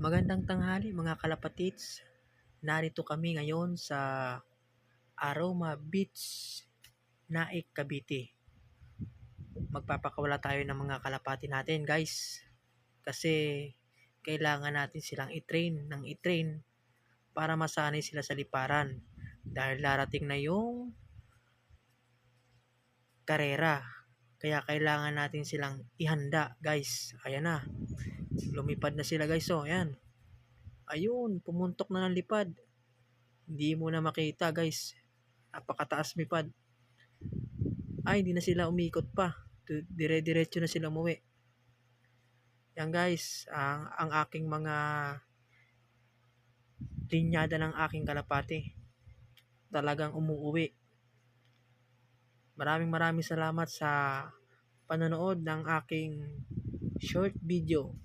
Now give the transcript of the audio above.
Magandang tanghali mga kalapatids. Narito kami ngayon sa Aroma Beach, Naik, Cavite. Magpapakawala tayo ng mga kalapati natin, guys. Kasi kailangan natin silang i-train para masanay sila sa liparan. Dahil darating na yung karera. Kaya kailangan natin silang ihanda, guys. Ayan na. Lumipad na sila, guys. Oh, ayan. Ayun, pumuntok na ng lipad. Hindi mo na makita, guys. Napakataas lipad. Ay, hindi na sila umikot pa. Dire-diretso na sila umuwi. Yan, guys, ang aking mga linyada ng aking kalapati. Talagang umuuwi. Maraming salamat sa panonood ng aking short video.